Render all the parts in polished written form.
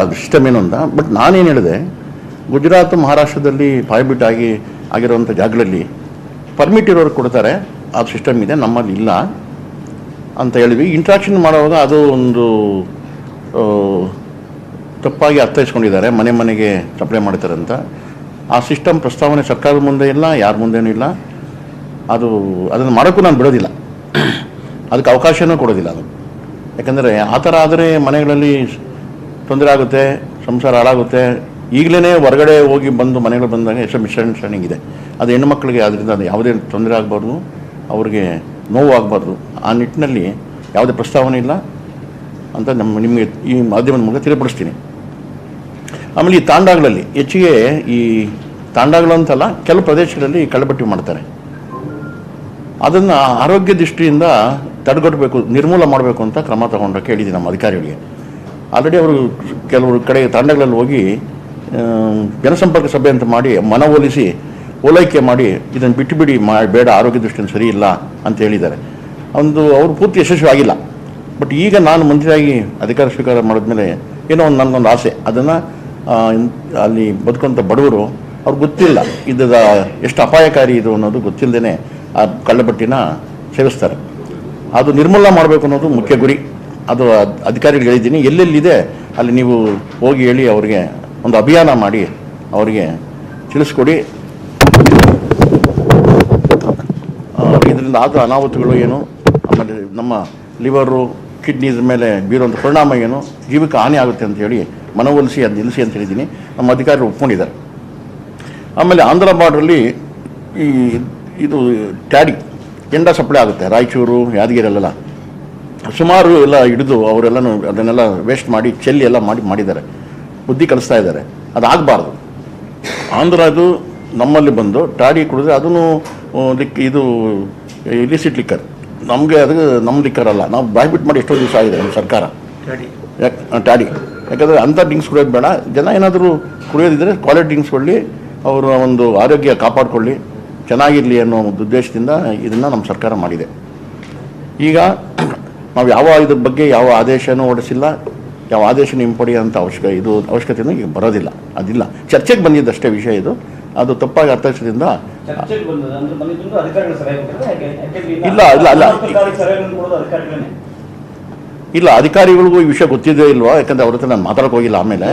ಅದು ಸಿಸ್ಟಮ್ ಏನು ಅಂತ. ಬಟ್ ನಾನೇನು ಹೇಳಿದೆ, ಗುಜರಾತ್ ಮಹಾರಾಷ್ಟ್ರದಲ್ಲಿ ಪಾಯ್ಬಿಟ್ ಆಗಿರುವಂಥ ಜಾಗಗಳಲ್ಲಿ ಪರ್ಮಿಟ್ ಇರೋರು ಕೊಡ್ತಾರೆ, ಆ ಸಿಸ್ಟಮ್ ಇದೆ, ನಮ್ಮಲ್ಲಿ ಇಲ್ಲ ಅಂತ ಹೇಳಿದ್ವಿ. ಇಂಟ್ರಾಕ್ಷನ್ ಮಾಡುವಾಗ ಅದು ಒಂದು ತಪ್ಪಾಗಿ ಅರ್ಥೈಸ್ಕೊಂಡಿದ್ದಾರೆ, ಮನೆ ಮನೆಗೆ ಸಪ್ಲೈ ಮಾಡ್ತಾರೆ ಅಂತ. ಆ ಸಿಸ್ಟಮ್ ಪ್ರಸ್ತಾವನೆ ಸರ್ಕಾರದ ಮುಂದೆ ಇಲ್ಲ, ಯಾರ ಮುಂದೆನೂ ಇಲ್ಲ. ಅದನ್ನು ಮಾಡೋಕ್ಕೂ ನಾನು ಬಿಡೋದಿಲ್ಲ, ಅದಕ್ಕೆ ಅವಕಾಶನೂ ಕೊಡೋದಿಲ್ಲ ಅದು. ಯಾಕಂದರೆ ಆ ಥರ ಆದರೆ ಮನೆಗಳಲ್ಲಿ ತೊಂದರೆ ಆಗುತ್ತೆ, ಸಂಸಾರ ಹಾಳಾಗುತ್ತೆ. ಈಗಲೇ ಹೊರಗಡೆ ಹೋಗಿ ಬಂದು ಮನೆಗಳು ಬಂದಾಗ ಎಷ್ಟು ಮಿಸ್ಅಂಡರ್ಸ್ಟ್ಯಾಂಡಿಂಗ್ ಇದೆ. ಅದು ಹೆಣ್ಣು ಮಕ್ಕಳಿಗೆ ಅದರಿಂದ ಅದು ಯಾವುದೇ ತೊಂದರೆ ಆಗಬಾರ್ದು, ಅವ್ರಿಗೆ ನೋವು ಆಗಬಾರ್ದು. ಆ ನಿಟ್ಟಿನಲ್ಲಿ ಯಾವುದೇ ಪ್ರಸ್ತಾವನೆ ಇಲ್ಲ ಅಂತ ನಿಮಗೆ ಈ ಮಾಧ್ಯಮದ ಮೂಲಕ ತಿಳಿಪಡಿಸ್ತೀನಿ. ಆಮೇಲೆ ಈ ತಾಂಡಾಗಳಲ್ಲಿ ಹೆಚ್ಚಿಗೆ ಈ ತಾಂಡಾಗಳು ಅಂತಲ್ಲ, ಕೆಲವು ಪ್ರದೇಶಗಳಲ್ಲಿ ಕಳ್ಳಬಟ್ಟಿ ಮಾಡ್ತಾರೆ. ಅದನ್ನು ಆರೋಗ್ಯ ದೃಷ್ಟಿಯಿಂದ ತಡೆಗಟ್ಟಬೇಕು, ನಿರ್ಮೂಲ ಮಾಡಬೇಕು ಅಂತ ಕ್ರಮ ತಗೊಂಡು ಕೇಳಿದ್ದೀನಿ ನಮ್ಮ ಅಧಿಕಾರಿಗಳಿಗೆ. ಆಲ್ರೆಡಿ ಅವರು ಕೆಲವರು ಕಡೆ ತಾಂಡಗಳಲ್ಲಿ ಹೋಗಿ ಜನಸಂಪರ್ಕ ಸಭೆ ಅಂತ ಮಾಡಿ ಮನವೊಲಿಸಿ ಓಲೈಕೆ ಮಾಡಿ ಇದನ್ನು ಬಿಟ್ಟುಬಿಡಿ, ಬೇಡ, ಆರೋಗ್ಯ ದೃಷ್ಟಿಯಿಂದ ಸರಿ ಇಲ್ಲ ಅಂತ ಹೇಳಿದ್ದಾರೆ. ಅವರು ಪೂರ್ತಿ ಯಶಸ್ವಿ ಆಗಿಲ್ಲ. ಬಟ್ ಈಗ ನಾನು ಮಂತ್ರಿಯಾಗಿ ಅಧಿಕಾರ ಸ್ವೀಕಾರ ಮಾಡಿದ್ಮೇಲೆ ಏನೋ ನನಗೊಂದು ಆಸೆ, ಅದನ್ನು ಅಲ್ಲಿ ಬದುಕುವಂಥ ಬಡವರು ಅವ್ರಿಗೆ ಗೊತ್ತಿಲ್ಲ ಇದರ ಎಷ್ಟು ಅಪಾಯಕಾರಿ ಇದು ಅನ್ನೋದು ಗೊತ್ತಿಲ್ಲದೇ ಆ ಕಳ್ಳಬಟ್ಟಿನ ಸೇವಿಸ್ತಾರೆ. ಅದು ನಿರ್ಮೂಲ ಮಾಡಬೇಕು ಅನ್ನೋದು ಮುಖ್ಯ ಗುರಿ. ಅದು ಅಧಿಕಾರಿಗಳು ಹೇಳಿದ್ದೀನಿ, ಎಲ್ಲೆಲ್ಲಿದೆ ಅಲ್ಲಿ ನೀವು ಹೋಗಿ ಹೇಳಿ ಅವರಿಗೆ ಒಂದು ಅಭಿಯಾನ ಮಾಡಿ ಅವರಿಗೆ ತಿಳಿಸ್ಕೊಡಿ. ಇದರಿಂದ ಆದ ಅನಾಹುತಗಳು ಏನು, ಆಮೇಲೆ ನಮ್ಮ ಲಿವರು ಕಿಡ್ನೀಸ್ ಮೇಲೆ ಬೀರುವಂಥ ಪರಿಣಾಮ ಏನು, ಜೀವಕ್ಕೆ ಹಾನಿ ಆಗುತ್ತೆ ಅಂತ ಹೇಳಿ ಮನವೊಲಿಸಿ ಅದು ನಿಲ್ಲಿಸಿ ಅಂತ ಹೇಳಿದ್ದೀನಿ. ನಮ್ಮ ಅಧಿಕಾರಿಗಳು ಒಪ್ಕೊಂಡಿದ್ದಾರೆ. ಆಮೇಲೆ ಆಂಧ್ರ ಬಾರ್ಡ್ರಲ್ಲಿ ಇದು ಟ್ಯಾಡಿ ಎಂಡ ಸಪ್ಲೈ ಆಗುತ್ತೆ, ರಾಯಚೂರು ಯಾದಗಿರಿಯಲ್ಲೆಲ್ಲ ಸುಮಾರು ಎಲ್ಲ ಹಿಡಿದು ಅವರೆಲ್ಲನೂ ಅದನ್ನೆಲ್ಲ ವೇಸ್ಟ್ ಮಾಡಿ ಚೆಲ್ಲಿ ಎಲ್ಲ ಮಾಡಿದ್ದಾರೆ, ಬುದ್ಧಿ ಕಲಿಸ್ತಾ ಇದ್ದಾರೆ. ಅದಾಗಬಾರ್ದು. ಆಂಧ್ರದು ನಮ್ಮಲ್ಲಿ ಬಂದು ಟ್ಯಾಡಿ ಕುಡಿದ್ರೆ ಅದನ್ನು ಇದು ಇಲಿಸಿಟ್ ಲಿಕ್ಕರ್, ನಮಗೆ ಅದು ನಮ್ಮ ಲಿಕ್ಕರ್ ಅಲ್ಲ. ನಾವು ಬಾಯ್ಬಿಟ್ಟು ಮಾಡಿ ಎಷ್ಟೋ ದಿವಸ ಆಗಿದೆ ನಮ್ಮ ಸರ್ಕಾರ ಟ್ಯಾಡಿ. ಯಾಕಂದರೆ ಅಂಥ ಡ್ರಿಂಕ್ಸ್ ಕುಡಿಯೋದು ಬೇಡ. ಜನ ಏನಾದರೂ ಕುಡಿಯೋದಿದ್ದರೆ ಕ್ವಾಲಿಟಿ ಡ್ರಿಂಕ್ಸ್ ಕೊಡಲಿ, ಅವರ ಒಂದು ಆರೋಗ್ಯ ಕಾಪಾಡಿಕೊಳ್ಳಿ, ಚೆನ್ನಾಗಿರಲಿ ಅನ್ನೋ ಒಂದು ಉದ್ದೇಶದಿಂದ ಇದನ್ನು ನಮ್ಮ ಸರ್ಕಾರ ಮಾಡಿದೆ. ಈಗ ನಾವು ಇದ್ರ ಬಗ್ಗೆ ಯಾವ ಆದೇಶನೂ ಹೊರಡಿಸಿಲ್ಲ, ಯಾವ ಆದೇಶನ ಹಿಂಪಡೆಯುವಂಥ ಅವಶ್ಯಕತೆಯೂ ಈಗ ಬರೋದಿಲ್ಲ. ಅದಿಲ್ಲ, ಚರ್ಚೆಗೆ ಬಂದಿದ್ದಷ್ಟೇ ವಿಷಯ ಇದು. ಅದು ತಪ್ಪಾಗಿ ಅರ್ಥೈಸೋದ್ರಿಂದ ಇಲ್ಲ ಅಧಿಕಾರಿಗಳಿಗೂ ಈ ವಿಷಯ ಗೊತ್ತಿದೆ ಇಲ್ವಾ, ಯಾಕಂದರೆ ಅವ್ರ ಹತ್ರ ನಾನು ಮಾತಾಡೋಕೆ ಹೋಗಿಲ್ಲ. ಆಮೇಲೆ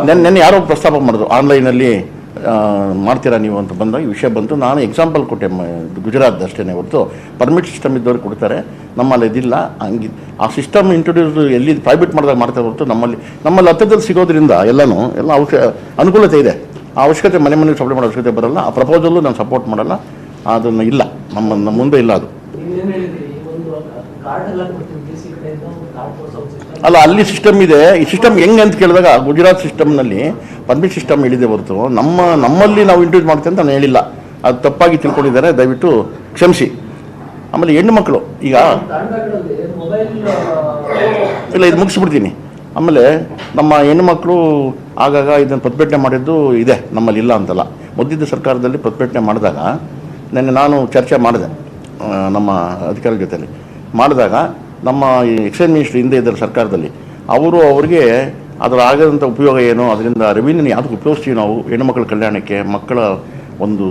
ನೆನ್ನೆ ಯಾರೋ ಪ್ರಸ್ತಾಪ ಮಾಡಿದ್ರು, ಆನ್ಲೈನಲ್ಲಿ ಮಾಡ್ತೀರಾ ನೀವು ಅಂತ ಬಂದಾಗ ಈ ವಿಷಯ ಬಂತು. ನಾನು ಎಕ್ಸಾಂಪಲ್ ಕೊಟ್ಟೆ, ಗುಜರಾತ್ ಅಷ್ಟೇ ಹೊರತು ಪರ್ಮಿಟ್ ಸಿಸ್ಟಮ್ ಇದ್ದವ್ರು ಕೊಡ್ತಾರೆ, ನಮ್ಮಲ್ಲಿ ಇದಿಲ್ಲ. ಹಂಗೆ ಆ ಸಿಸ್ಟಮ್ ಇಂಟ್ರೊಡ್ಯೂಸ್ ಎಲ್ಲಿ ಪ್ರೈವೇಟ್ ಮಾಡಿದಾಗ ಮಾಡ್ತಾರೆ ಹೊರತು ನಮ್ಮಲ್ಲಿ ಹತ್ತದಲ್ಲಿ ಸಿಗೋದ್ರಿಂದ ಎಲ್ಲ ಅನುಕೂಲತೆ ಇದೆ. ಆ ಅವಶ್ಯಕತೆ ಮನೆ ಸಪ್ಲೈ ಮಾಡೋ ಅವಶ್ಯಕತೆ ಬರಲ್ಲ. ಆ ಪ್ರಪೋಸಲ್ಲು ನಾನು ಸಪೋರ್ಟ್ ಮಾಡಲ್ಲ, ಅದನ್ನು ಇಲ್ಲ, ನಮ್ಮ ಮುಂದೆ ಇಲ್ಲ ಅದು. ಅಲ್ಲ, ಅಲ್ಲಿ ಸಿಸ್ಟಮ್ ಇದೆ. ಈ ಸಿಸ್ಟಮ್ ಹೆಂಗೆ ಅಂತ ಕೇಳಿದಾಗ ಗುಜರಾತ್ ಸಿಸ್ಟಮ್ನಲ್ಲಿ ಪರ್ಮಿಟ್ ಸಿಸ್ಟಮ್ ಹೇಳಿದೆ ಹೊರತು ನಮ್ಮಲ್ಲಿ ನಾವು ಇಂಟ್ರೊಡ್ಯೂಸ್ ಮಾಡ್ತೀವಿ ಅಂತ ನಾನು ಹೇಳಿಲ್ಲ. ಅದು ತಪ್ಪಾಗಿ ತಿಳ್ಕೊಂಡಿದ್ದಾರೆ, ದಯವಿಟ್ಟು ಕ್ಷಮಿಸಿ. ಆಮೇಲೆ ಹೆಣ್ಣು ಮಕ್ಕಳು ಈಗ ಇಲ್ಲ, ಇದು ಮುಗಿಸ್ಬಿಡ್ತೀನಿ. ಆಮೇಲೆ ನಮ್ಮ ಹೆಣ್ಣು ಮಕ್ಕಳು ಆಗಾಗ ಇದನ್ನು ಪ್ರತಿಭಟನೆ ಮಾಡಿದ್ದು ಇದೆ, ನಮ್ಮಲ್ಲಿ ಇಲ್ಲ ಅಂತಲ್ಲ. ಮೊದಲಿದ್ದ ಸರ್ಕಾರದಲ್ಲಿ ಪ್ರತಿಭಟನೆ ಮಾಡಿದಾಗ ನಾನು ಚರ್ಚೆ ಮಾಡಿದೆ ನಮ್ಮ ಅಧಿಕಾರಿಗಳ ಜೊತೆಯಲ್ಲಿ. ಮಾಡಿದಾಗ ನಮ್ಮ ಎಕ್ಸೈಸ್ ಮಿನಿಸ್ಟ್ರಿ ಹಿಂದೆ ಇದ್ದ ಸರ್ಕಾರದಲ್ಲಿ ಅವ್ರಿಗೆ ಅದರ ಆಗದಂಥ ಉಪಯೋಗ ಏನು, ಅದರಿಂದ ರೆವಿನ್ಯೂನ ಯಾವುದಕ್ಕೆ ಉಪಯೋಗಿಸ್ತೀವಿ ನಾವು, ಹೆಣ್ಣುಮಕ್ಕಳ ಕಲ್ಯಾಣಕ್ಕೆ, ಮಕ್ಕಳ ಒಂದು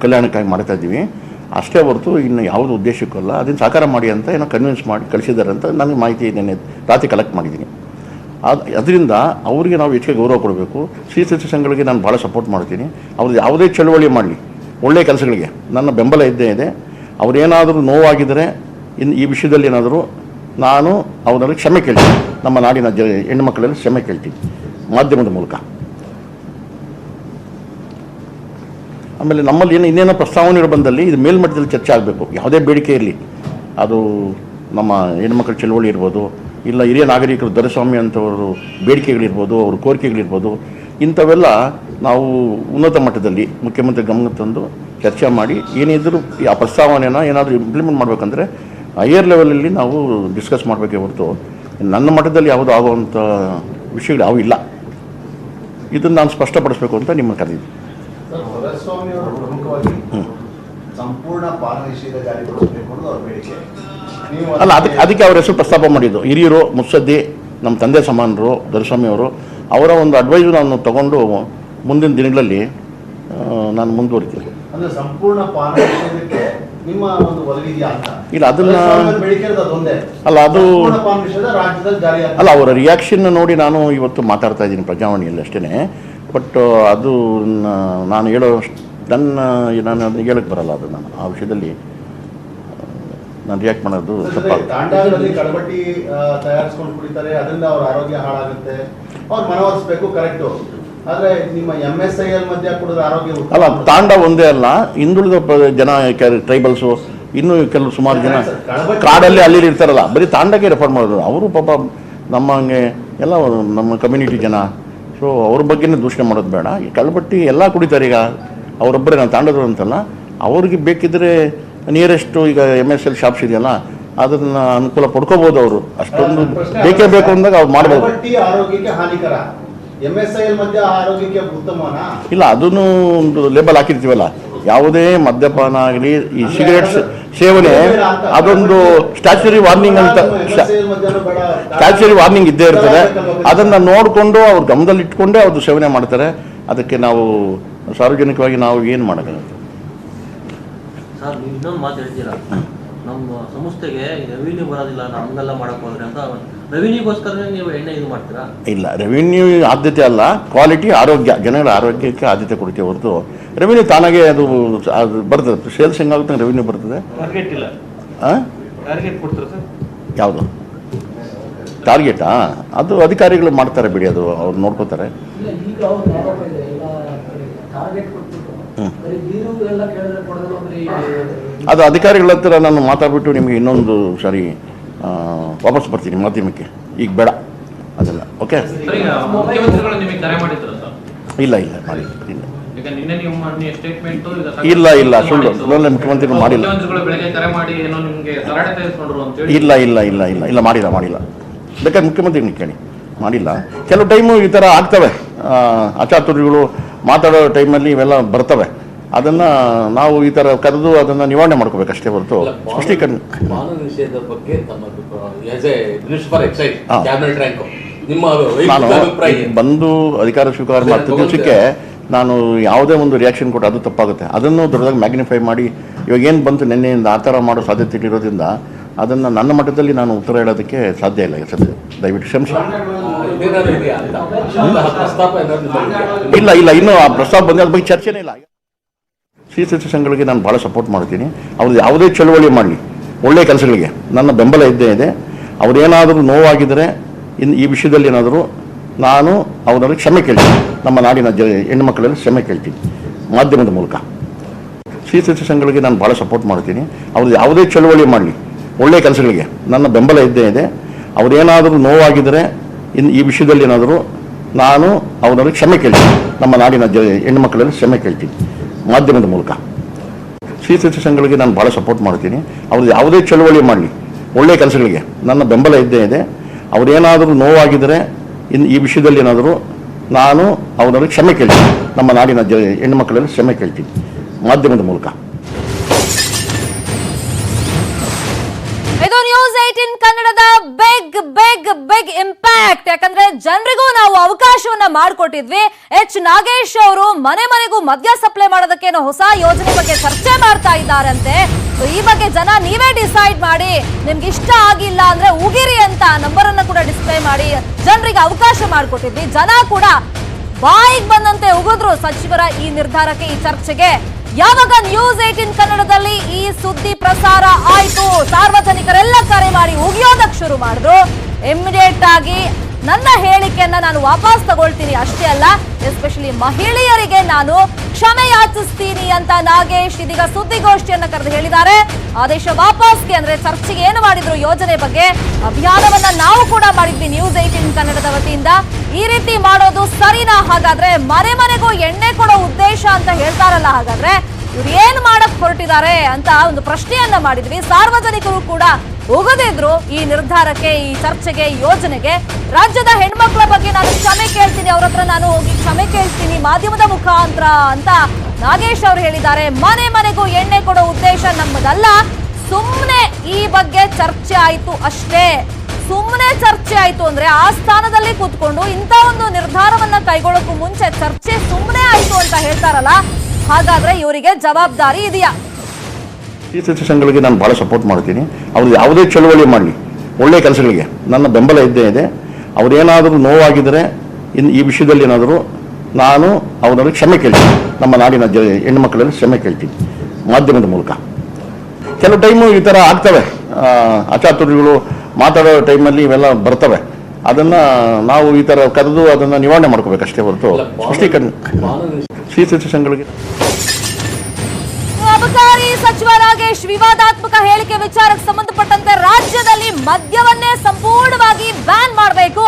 ಕಲ್ಯಾಣಕ್ಕಾಗಿ ಮಾಡ್ತಾ ಇದ್ದೀವಿ ಅಷ್ಟೇ ಹೊರತು ಇನ್ನು ಯಾವುದೂ ಉದ್ದೇಶಕ್ಕಲ್ಲ. ಅದನ್ನು ಸಾಕಾರ ಮಾಡಿ ಅಂತ ಏನೋ ಕನ್ವಿನ್ಸ್ ಮಾಡಿ ಕಳಿಸಿದ್ದಾರೆ ಅಂತ ನನಗೆ ಮಾಹಿತಿ ನೆನ್ನೆ ರಾತ್ರಿ ಕಲೆಕ್ಟ್ ಮಾಡಿದ್ದೀನಿ. ಅದರಿಂದ ಅವರಿಗೆ ನಾವು ಹೆಚ್ಚಿಗೆ ಗೌರವ ಕೊಡಬೇಕು. ಶ್ರೀ ಸಂಘಗಳಿಗೆ ನಾನು ಭಾಳ ಸಪೋರ್ಟ್ ಮಾಡ್ತೀನಿ. ಅವ್ರದ್ದು ಯಾವುದೇ ಚಳುವಳಿ ಮಾಡಲಿ, ಒಳ್ಳೆಯ ಕೆಲಸಗಳಿಗೆ ನನ್ನ ಬೆಂಬಲ ಇದ್ದೇ ಇದೆ. ಅವರೇನಾದರೂ ನೋವಾಗಿದ್ದರೆ ಈ ವಿಷಯದಲ್ಲಿ ಏನಾದರೂ ನಾನು ಅವರಲ್ಲಿ ಕ್ಷಮೆ ಕೇಳ್ತೀನಿ. ನಮ್ಮ ನಾಡಿನ ಹೆಣ್ಣುಮಕ್ಕಳಲ್ಲಿ ಕ್ಷಮೆ ಕೇಳ್ತೀನಿ ಮಾಧ್ಯಮದ ಮೂಲಕ. ಆಮೇಲೆ ನಮ್ಮಲ್ಲಿ ಇನ್ನೇನೋ ಪ್ರಸ್ತಾವನೆಗಳು ಬಂದಲ್ಲಿ ಇದು ಮೇಲ್ಮಟ್ಟದಲ್ಲಿ ಚರ್ಚೆ ಆಗಬೇಕು. ಯಾವುದೇ ಬೇಡಿಕೆ ಇರಲಿ, ಅದು ನಮ್ಮ ಹೆಣ್ಮಕ್ಳ ಚಳುವಳಿ ಇರ್ಬೋದು, ಇಲ್ಲ ಹಿರಿಯ ನಾಗರಿಕರು ದೊರೆಸ್ವಾಮಿ ಅಂಥವರು ಬೇಡಿಕೆಗಳಿರ್ಬೋದು, ಅವ್ರ ಕೋರಿಕೆಗಳಿರ್ಬೋದು, ಇಂಥವೆಲ್ಲ ನಾವು ಉನ್ನತ ಮಟ್ಟದಲ್ಲಿ ಮುಖ್ಯಮಂತ್ರಿ ಗಮನಕ್ಕೆ ತಂದು ಚರ್ಚೆ ಮಾಡಿ ಏನಿದ್ರೂ ಆ ಪ್ರಸ್ತಾವನೆನ ಏನಾದರೂ ಇಂಪ್ಲಿಮೆಂಟ್ ಮಾಡಬೇಕಂದ್ರೆ ಹೈಯರ್ ಲೆವೆಲಲ್ಲಿ ನಾವು ಡಿಸ್ಕಸ್ ಮಾಡಬೇಕೇ ಹೊರತು ನನ್ನ ಮಟ್ಟದಲ್ಲಿ ಯಾವುದೂ ಆಗುವಂಥ ವಿಷಯಗಳು ಯಾವುವು ಇಲ್ಲ. ಇದನ್ನು ನಾನು ಸ್ಪಷ್ಟಪಡಿಸಬೇಕು ಅಂತ ನಿಮ್ಮನ್ನು ಕರೆದಿದ್ದೀನಿ. ಅಲ್ಲ, ಅದಕ್ಕೆ ಅವ್ರ ಹೆಸರು ಪ್ರಸ್ತಾಪ ಮಾಡಿದ್ದು. ಹಿರಿಯರು, ಮುತ್ಸದ್ದಿ, ನಮ್ಮ ತಂದೆ ಸಮಾನರು ದೊರೆಸ್ವಾಮಿ ಅವರು, ಅವರ ಒಂದು ಅಡ್ವೈಸು ನಾನು ತಗೊಂಡು ಮುಂದಿನ ದಿನಗಳಲ್ಲಿ ನಾನು ಮುಂದುವರಿತೀನಿ. ಅಂದರೆ ಸಂಪೂರ್ಣ ಪಾನ ನಿಷೇಧಕ್ಕೆ ನಿಮ್ಮ ಒಂದು ಒಲವಿದೆಯಾ ಅಂತ? ಇಲ್ಲ, ಅದನ್ನ ಅಲ್ಲ, ಅದು ಪಾನ ನಿಷೇಧ ರಾಜ್ಯದಲ್ಲಿ ಜಾರಿ ಅಲ್ಲ, ಅವರ ರಿಯಾಕ್ಷನ್ ನೋಡಿ ನಾನು ಇವತ್ತು ಮಾತಾಡ್ತಾ ಇದ್ದೀನಿ ಪ್ರಜಾವಾಣಿಯಲ್ಲಿ ಅಷ್ಟೇ. ಬಟ್ ಅದು ನಾನು ಹೇಳೋ ನಾನು ಅದನ್ನ ಹೇಳಕ್ಕೆ ಬರಲ್ಲ. ಅದು ನಾನು ಆ ವಿಷಯದಲ್ಲಿ ನಾನು ರಿಯಾಕ್ಟ್ ಮಾಡೋದು ತಪ್ಪಾಗುತ್ತೆ. ತಾಂಡಾಗಳಲ್ಲಿ ಕಳಬಟ್ಟಿ ತಯಾರಿಸ್ಕೊಂಡು ಕುಡಿತಾರೆ, ಅದರಿಂದ ಅವ್ರ ಆರೋಗ್ಯ ಹಾಳಾಗುತ್ತೆ, ಅವ್ರು ಮನವೊಲಿಸಬೇಕು, ಕರೆಕ್ಟು. ಆದರೆ ನಿಮ್ಮ MSIL ಮಧ್ಯ ಕುಡಿದ್ರೆ ಆರೋಗ್ಯ ಅಲ್ಲ, ತಾಂಡ ಒಂದೇ ಅಲ್ಲ, ಹಿಂದುಳಿದ ಜನ ಟ್ರೈಬಲ್ಸು, ಇನ್ನೂ ಕೆಲವು ಸುಮಾರು ಜನ ಕಾಡಲ್ಲಿ ಅಲ್ಲಿ ಇರ್ತಾರಲ್ಲ, ಬರೀ ತಾಂಡಕ್ಕೆ ರೆಫರ್ ಮಾಡೋದು. ಅವರು ಪಾಪ ನಮ್ಮ ಹಂಗೆ ಎಲ್ಲ ನಮ್ಮ ಕಮ್ಯುನಿಟಿ ಜನ, ಸೊ ಅವ್ರ ಬಗ್ಗೆನೇ ದೂಷಣೆ ಮಾಡೋದು ಬೇಡ. ಈ ಕಳ್ಬಟ್ಟಿ ಎಲ್ಲ ಕುಡಿತಾರೆ. ಈಗ ಅವರೊಬ್ಬರೇ ನಾನು ತಾಂಡದ್ರು ಅಂತಲ್ಲ, ಅವ್ರಿಗೆ ಬೇಕಿದ್ರೆ ನಿಯರೆಸ್ಟು ಈಗ MSL ಶಾಪ್ಸ್ ಇದೆಯಲ್ಲ, ಅದನ್ನ ಅನುಕೂಲ ಪಡ್ಕೋಬೋದು. ಅವರು ಅಷ್ಟೊಂದು ಬೇಕೇ ಬೇಕು ಅಂದಾಗ ಅವ್ರು ಮಾಡ್ಬೋದು. ಆರೋಗ್ಯಕ್ಕೆ ಹಾನಿಕರ, MSIL ಮಧ್ಯ ಆರೋಗ್ಯಕ್ಕೆ ಉತ್ತಮನಾ? ಇಲ್ಲ, ಅದನ್ನು ಒಂದು ಲೇಬಲ್ ಹಾಕಿರ್ತೀವಲ್ಲ, ಯಾವುದೇ ಮದ್ಯಪಾನ ಆಗಲಿ ಈ ಸಿಗರೇಟ್ಸ್ ಸೇವನೆ ಅದೊಂದು ಸ್ಟ್ಯಾಚುರಿ ವಾರ್ನಿಂಗ್ ಅಂತ, ಸ್ಟ್ಯಾಚುರಿ ವಾರ್ನಿಂಗ್ ಇದ್ದೇ ಇರ್ತದೆ. ಅದನ್ನು ನೋಡಿಕೊಂಡು ಅವ್ರ ಗಮನದಲ್ಲಿ ಇಟ್ಕೊಂಡೇ ಅವ್ರದ್ದು ಸೇವನೆ ಮಾಡ್ತಾರೆ. ಅದಕ್ಕೆ ನಾವು ಸಾರ್ವಜನಿಕವಾಗಿ ನಾವು ಏನು ಮಾಡೋಕ್ಕಾಗುತ್ತೆ? ಸರ್, ನೀವು ಇನ್ನೊಂದು ಮಾತು ಹೇಳ್ತೀರಾ, ನಮ್ಮ ಸಂಸ್ಥೆಗೆ ರೆವಿನ್ಯೂ ಬರೋದಿಲ್ಲ, ನಮ್ಗೆಲ್ಲ ಮಾಡಕ್ ಹೋದ್ರೆ ಅಂತ ರೆವಿನ್ಯೂಗೋಸ್ಕರ ನೀವು ಎಣ್ಣೆ ಇದು ಮಾಡ್ತೀರಾ? ಇಲ್ಲ, ರೆವಿನ್ಯೂ ಆದ್ಯತೆ ಅಲ್ಲ, ಕ್ವಾಲಿಟಿ, ಆರೋಗ್ಯ, ಜನಗಳ ಆರೋಗ್ಯಕ್ಕೆ ಆದ್ಯತೆ ಕೊಡ್ತೀವಿ ಹೊರತು ರೆವಿನ್ಯೂ ತಾನಾಗೆ ಅದು ಬರ್ತದೆ. ಸೇಲ್ಸ್ ಹೆಂಗಾಗುತ್ತೆ ರೆವಿನ್ಯೂ ಬರ್ತದೆ. ಯಾವುದು ಟಾರ್ಗೆಟಾ? ಅದು ಅಧಿಕಾರಿಗಳು ಮಾಡ್ತಾರೆ ಬಿಡಿ, ಅದು ಅವ್ರು ನೋಡ್ಕೋತಾರೆ. ಅದು ಅಧಿಕಾರಿಗಳ ಹತ್ರ ನಾನು ಮಾತಾಡ್ಬಿಟ್ಟು ನಿಮಗೆ ಇನ್ನೊಂದು ಸಾರಿ ವಾಪಸ್ ಬರ್ತೀನಿ ಮಾಧ್ಯಮಕ್ಕೆ. ಈಗ ಬೇಡ ಅದೆಲ್ಲ. ಓಕೆ, ಇಲ್ಲ ಇಲ್ಲ ಮಾಡಿಲ್ಲ. ಇಲ್ಲ ಇಲ್ಲ, ಸುಳ್ಳು, ಮುಖ್ಯಮಂತ್ರಿಗಳು ಮಾಡಿಲ್ಲ. ಇಲ್ಲ ಇಲ್ಲ ಇಲ್ಲ ಇಲ್ಲ ಇಲ್ಲ ಮಾಡಿಲ್ಲ ಮಾಡಿಲ್ಲ. ಬೇಕಾದ್ರೆ ಮುಖ್ಯಮಂತ್ರಿ ಕೇಳಿ, ಮಾಡಿಲ್ಲ. ಕೆಲವು ಟೈಮು ಈ ಥರ ಆಗ್ತವೆ, ಅಚಾತುರ್ಯಗಳು ಮಾತಾಡೋ ಟೈಮಲ್ಲಿ ಇವೆಲ್ಲ ಬರ್ತವೆ. ಅದನ್ನು ನಾವು ಈ ಥರ ಕರೆದು ಅದನ್ನು ನಿವಾರಣೆ ಮಾಡ್ಕೋಬೇಕಷ್ಟೇ ಹೊರತು ಸ್ಪಷ್ಟೀಕರಣ. ನಾನು ಬಂದು ಅಧಿಕಾರ ಸ್ವೀಕಾರ ಮಾಡ್ತಿದ್ದ ದಿವಸಕ್ಕೆ ನಾನು ಯಾವುದೇ ಒಂದು ರಿಯಾಕ್ಷನ್ ಕೊಟ್ಟು ಅದು ತಪ್ಪಾಗುತ್ತೆ. ಅದನ್ನು ದೊಡ್ಡದಾಗಿ ಮ್ಯಾಗ್ನಿಫೈ ಮಾಡಿ ಇವಾಗ ಏನು ಬಂತು ನಿನ್ನೆಯಿಂದ ಆ ಥರ ಮಾಡೋ ಸಾಧ್ಯತೆ ಇರೋದ್ರಿಂದ ಅದನ್ನು ನನ್ನ ಮಟ್ಟದಲ್ಲಿ ನಾನು ಉತ್ತರ ಹೇಳೋದಕ್ಕೆ ಸಾಧ್ಯ ಇಲ್ಲ. ಸರ್, ದಯವಿಟ್ಟು ಕ್ಷಮಿಸಿ. ಇಲ್ಲ ಇಲ್ಲ, ಇನ್ನೂ ಆ ಪ್ರಸ್ತಾವ ಬಂದ ಅದ್ರ ಬಗ್ಗೆ ಚರ್ಚೆನೇ ಇಲ್ಲ. ಶ್ರೀ ಸಂಘಗಳಿಗೆ ನಾನು ಭಾಳ ಸಪೋರ್ಟ್ ಮಾಡ್ತೀನಿ. ಅವ್ರದ್ದು ಯಾವುದೇ ಚಳುವಳಿ ಮಾಡಲಿ, ಒಳ್ಳೆಯ ಕೆಲಸಗಳಿಗೆ ನನ್ನ ಬೆಂಬಲ ಇದ್ದೇ ಇದೆ. ಅವ್ರೇನಾದರೂ ನೋವಾಗಿದ್ದರೆ ಈ ವಿಷಯದಲ್ಲಿ ಏನಾದರೂ ನಾನು ಅವರಲ್ಲಿ ಕ್ಷಮೆ ಕೇಳ್ತೀನಿ. ನಮ್ಮ ನಾಡಿನ ಹೆಣ್ಣುಮಕ್ಕಳಲ್ಲಿ ಕ್ಷಮೆ ಕೇಳ್ತೀನಿ ಮಾಧ್ಯಮದ ಮೂಲಕ. ಶ್ರೀ ಸಂಘಗಳಿಗೆ ನಾನು ಭಾಳ ಸಪೋರ್ಟ್ ಮಾಡ್ತೀನಿ. ಅವ್ರದ್ದು ಯಾವುದೇ ಚಳುವಳಿ ಮಾಡಲಿ, ಒಳ್ಳೆಯ ಕೆಲಸಗಳಿಗೆ ನನ್ನ ಬೆಂಬಲ ಇದ್ದೇ ಇದೆ. ಅವರೇನಾದರೂ ನೋವಾಗಿದ್ದರೆ ಈ ವಿಷಯದಲ್ಲಿ ಏನಾದರೂ ನಾನು ಅವರಲ್ಲಿ ಕ್ಷಮೆ ಕೇಳ್ತೀನಿ. ನಮ್ಮ ನಾಡಿನ ಹೆಣ್ಣುಮಕ್ಕಳಲ್ಲಿ ಕ್ಷಮೆ ಕೇಳ್ತೀನಿ ಮಾಧ್ಯಮದ ಮೂಲಕ. ಶ್ರೀ ಸಂಘಗಳಿಗೆ ನಾನು ಭಾಳ ಸಪೋರ್ಟ್ ಮಾಡ್ತೀನಿ. ಅವ್ರದ್ದು ಯಾವುದೇ ಚಳುವಳಿ ಮಾಡಲಿ, ಒಳ್ಳೆಯ ಕೆಲಸಗಳಿಗೆ ನನ್ನ ಬೆಂಬಲ ಇದ್ದೇ ಇದೆ. ಅವರೇನಾದರೂ ನೋವಾಗಿದ್ದರೆ ಈ ವಿಷಯದಲ್ಲಿ ಏನಾದರೂ ನಾನು ಅವರಲ್ಲಿ ಕ್ಷಮೆ ಕೇಳ್ತೀನಿ. ನಮ್ಮ ನಾಡಿನ ಹೆಣ್ಣುಮಕ್ಕಳಲ್ಲಿ ಕ್ಷಮೆ ಕೇಳ್ತೀನಿ ಮಾಧ್ಯಮದ ಮೂಲಕ. ಇದು ನ್ಯೂಸ್ 18 ಕನ್ನಡದ ಬಿಗ್ ಇಂಪ್ಯಾಕ್ಟ್. ಯಾಕಂದ್ರೆ ಜನರಿಗೂ ನಾವು ಅವಕಾಶವನ್ನ ಮಾಡಿಕೊಟ್ಟಿದ್ವಿ. ನಾಗೇಶ್ ಅವರು ಮನೆಗೂ ಮದ್ಯ ಸಪ್ಲೈ ಮಾಡೋದಕ್ಕೇನೋ ಹೊಸ ಯೋಜನೆ ಬಗ್ಗೆ ಚರ್ಚೆ ಮಾಡ್ತಾ ಇದ್ದಾರಂತೆ. ಈ ಬಗ್ಗೆ ಜನ ನೀವೇ ಡಿಸೈಡ್ ಮಾಡಿ, ನಿಮ್ಗೆ ಇಷ್ಟ ಆಗಿಲ್ಲ ಅಂದ್ರೆ ಉಗಿರಿ ಅಂತ ನಂಬರ್ ಅನ್ನ ಕೂಡ ಡಿಸ್ಪ್ಲೇ ಮಾಡಿ ಜನರಿಗೆ ಅವಕಾಶ ಮಾಡಿಕೊಟ್ಟಿದ್ವಿ. ಜನ ಕೂಡ ಬಾಯಿಗೆ ಬಂದಂತೆ ಉಗಿದ್ರು ಸಚಿವರ ಈ ನಿರ್ಧಾರಕ್ಕೆ, ಈ ಚರ್ಚೆಗೆ. ಯಾವಾಗ ನ್ಯೂಸ್ 18 ಕನ್ನಡದಲ್ಲಿ ಈ ಸುದ್ದಿ ಪ್ರಸಾರ ಆಯ್ತು, ಸಾರ್ವಜನಿಕರೆಲ್ಲ ಕರೆ ಮಾಡಿ ಉಗಿಯೋದಕ್ಕೆ ಶುರು ಮಾಡಿದ್ರು. ಇಮಿಡಿಯೇಟ್ ಆಗಿ ನನ್ನ ಹೇಳಿಕೆಯನ್ನ ನಾನು ವಾಪಸ್ ತಗೊಳ್ತೀನಿ, ಅಷ್ಟೇ ಅಲ್ಲ ಎಸ್ಪೆಷಲಿ ಮಹಿಳೆಯರಿಗೆ ನಾನು ಕ್ಷಮೆ ಯಾಚಿಸ್ತೀನಿ ಅಂತ ನಾಗೇಶ್ ಇದೀಗ ಸುದ್ದಿಗೋಷ್ಠಿಯನ್ನ ಕರೆದು ಹೇಳಿದ್ದಾರೆ. ಆದೇಶ ವಾಪಸ್ಗೆ ಅಂದ್ರೆ ಚರ್ಚೆಗೆ ಏನು ಮಾಡಿದ್ರು ಯೋಜನೆ ಬಗ್ಗೆ ಅಭಿಯಾನವನ್ನ ನಾವು ಕೂಡ ಮಾಡಿದ್ವಿ ನ್ಯೂಸ್ 18 ಕನ್ನಡದ ವತಿಯಿಂದ. ಈ ರೀತಿ ಮಾಡೋದು ಸರಿನಾ? ಹಾಗಾದ್ರೆ ಮನೆಗೂ ಎಣ್ಣೆ ಕೊಡೋ ಉದ್ದೇಶ ಅಂತ ಹೇಳ್ತಾರಲ್ಲ, ಹಾಗಾದ್ರೆ ಇವ್ರು ಏನ್ ಮಾಡಕ್ ಹೊರಟಿದ್ದಾರೆ ಅಂತ ಒಂದು ಪ್ರಶ್ನೆಯನ್ನ ಮಾಡಿದ್ವಿ. ಸಾರ್ವಜನಿಕರು ಕೂಡ ಉಗಿದಿದ್ರು ಈ ನಿರ್ಧಾರಕ್ಕೆ, ಈ ಚರ್ಚೆಗೆ, ಯೋಜನೆಗೆ. ರಾಜ್ಯದ ಹೆಣ್ಮಕ್ಳ ಬಗ್ಗೆ ನಾನು ಕ್ಷಮೆ ಕೇಳ್ತೀನಿ, ಅವ್ರ ಹತ್ರ ನಾನು ಹೋಗಿ ಕ್ಷಮೆ ಕೇಳ್ತೀನಿ ಮಾಧ್ಯಮದ ಮುಖಾಂತರ ಅಂತ ನಾಗೇಶ್ ಅವರು ಹೇಳಿದ್ದಾರೆ. ಮನೆಗೂ ಎಣ್ಣೆ ಕೊಡೋ ಉದ್ದೇಶ ನಮ್ಮದಲ್ಲ, ಸುಮ್ಮನೆ ಈ ಬಗ್ಗೆ ಚರ್ಚೆ ಆಯ್ತು ಅಷ್ಟೇ. ಸುಮ್ಮನೆ ಚರ್ಚೆ ಆಯ್ತು ಅಂದ್ರೆ ಆ ಸ್ಥಾನದಲ್ಲಿ ಕೂತ್ಕೊಂಡು ಇಂಥ ಒಂದು ನಿರ್ಧಾರವನ್ನ ಕೈಗೊಳ್ಳೋಕ್ಕೂ ಮುಂಚೆ ಚರ್ಚೆ ಸುಮ್ಮನೆ ಆಯ್ತು ಅಂತ ಹೇಳ್ತಾರಲ್ಲ, ಹಾಗಾದ್ರೆ ಇವರಿಗೆ ಜವಾಬ್ದಾರಿ ಇದೆಯಾ? ಶ್ರೀ ಸಂಘಗಳಿಗೆ ನಾನು ಭಾಳ ಸಪೋರ್ಟ್ ಮಾಡ್ತೀನಿ. ಅವ್ರು ಯಾವುದೇ ಚಳುವಳಿ ಮಾಡಲಿ, ಒಳ್ಳೆಯ ಕೆಲಸಗಳಿಗೆ ನನ್ನ ಬೆಂಬಲ ಇದ್ದೇ ಇದೆ. ಅವ್ರೇನಾದರೂ ನೋವಾಗಿದ್ದರೆ ಈ ವಿಷಯದಲ್ಲಿ ಏನಾದರೂ ನಾನು ಅವರಲ್ಲಿ ಕ್ಷಮೆ ಕೇಳ್ತೀನಿ. ನಮ್ಮ ನಾಡಿನ ಹೆಣ್ಣುಮಕ್ಕಳಲ್ಲಿ ಕ್ಷಮೆ ಕೇಳ್ತೀನಿ ಮಾಧ್ಯಮದ ಮೂಲಕ. ಕೆಲವು ಟೈಮು ಈ ಥರ ಆಗ್ತವೆ, ಅಚಾತುರ್ಯಗಳು ಮಾತಾಡೋ ಟೈಮಲ್ಲಿ ಇವೆಲ್ಲ ಬರ್ತವೆ. ಅದನ್ನು ನಾವು ಈ ಥರ ಕರೆದು ಅದನ್ನು ನಿವಾರಣೆ ಮಾಡ್ಕೋಬೇಕಷ್ಟೇ ಹೊರತು ಸ್ಪಷ್ಟೀಕರಣ ಶ್ರೀ ಸಂಘಗಳಿಗೆ. ಅಬಕಾರಿ ಸಚಿವ ನಾಗೇಶ್ ವಿವಾದಾತ್ಮಕ ಹೇಳಿಕೆ ವಿಚಾರಕ್ಕೆ ಸಂಬಂಧಪಟ್ಟಂತೆ ರಾಜ್ಯದಲ್ಲಿ ಮದ್ಯವನ್ನೇ ಸಂಪೂರ್ಣವಾಗಿ ಬ್ಯಾನ್ ಮಾಡಬೇಕು,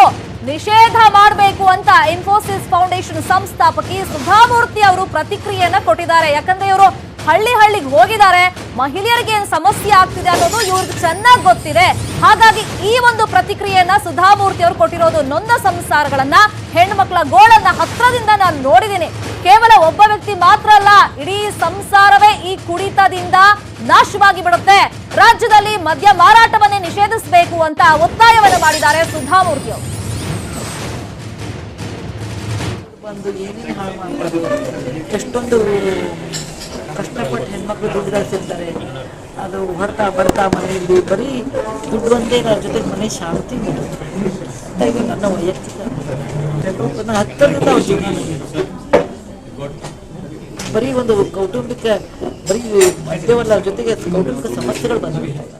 ನಿಷೇಧ ಮಾಡಬೇಕು ಅಂತ ಇನ್ಫೋಸಿಸ್ ಫೌಂಡೇಶನ್ ಸಂಸ್ಥಾಪಕಿ ಸುಧಾಮೂರ್ತಿ ಅವರು ಪ್ರತಿಕ್ರಿಯೆಯನ್ನ ಕೊಟ್ಟಿದ್ದಾರೆ. ಯಾಕಂದ್ರೆ ಇವರು ಹಳ್ಳಿಗೆ ಹೋಗಿದ್ದಾರೆ, ಮಹಿಳೆಯರಿಗೆ ಏನು ಸಮಸ್ಯೆ ಆಗ್ತಿದೆ ಅನ್ನೋದು ಇವ್ರಿಗೆ ಚೆನ್ನಾಗಿ ಗೊತ್ತಿದೆ. ಹಾಗಾಗಿ ಈ ಒಂದು ಪ್ರತಿಕ್ರಿಯೆಯನ್ನ ಸುಧಾಮೂರ್ತಿ ಅವರು ಕೊಟ್ಟಿರೋದು. ನೊಂದ ಸಂಸಾರಗಳನ್ನ, ಹೆಣ್ಮಕ್ಳ ಗೋಳನ್ನ ಹತ್ರದಿಂದ ನಾನು ನೋಡಿದ್ದೀನಿ. ಕೇವಲ ಒಬ್ಬ ವ್ಯಕ್ತಿ ಮಾತ್ರ ಅಲ್ಲ, ಇಡೀ ಸಂಸಾರವೇ ಈ ಕುಡಿತದಿಂದ ನಾಶವಾಗಿ ಬಿಡುತ್ತೆ. ರಾಜ್ಯದಲ್ಲಿ ಮದ್ಯ ಮಾರಾಟವನ್ನೇ ನಿಷೇಧಿಸಬೇಕು ಅಂತ ಒತ್ತಾಯವನ್ನು ಮಾಡಿದ್ದಾರೆ ಸುಧಾಮೂರ್ತಿ ಅವರು. ಬಂದು ಏನೇನು ಹಾಳು ಮಾಡ್ಬೋದು, ಎಷ್ಟೊಂದು ಕಷ್ಟಪಟ್ಟು ಹೆಣ್ಮಕ್ಳು ದುಡ್ಡು ಗಳಿಸಿರ್ತಾರೆ. ಅದು ಹೊಡ್ತಾ ಬರ್ತಾ ಮನೆಯಲ್ಲಿ ಬರೀ ದುಡ್ಡು ಒಂದೇ ಜೊತೆಗೆ ಮನೆ ಶಾಂತಿ ಅಂತ ಇದು ನನ್ನ ವೈಯಕ್ತಿಕ ಹತ್ತರಿಂದ ಅವ್ರ ಜೀವನ ಬರೀ ಒಂದು ಕೌಟುಂಬಿಕ ಬರೀ ಮದ್ಯವಲ್ಲ, ಜೊತೆಗೆ ಕೌಟುಂಬಿಕ ಸಮಸ್ಯೆಗಳು ಬಂದ್ಬಿಡ್ತಾವೆ.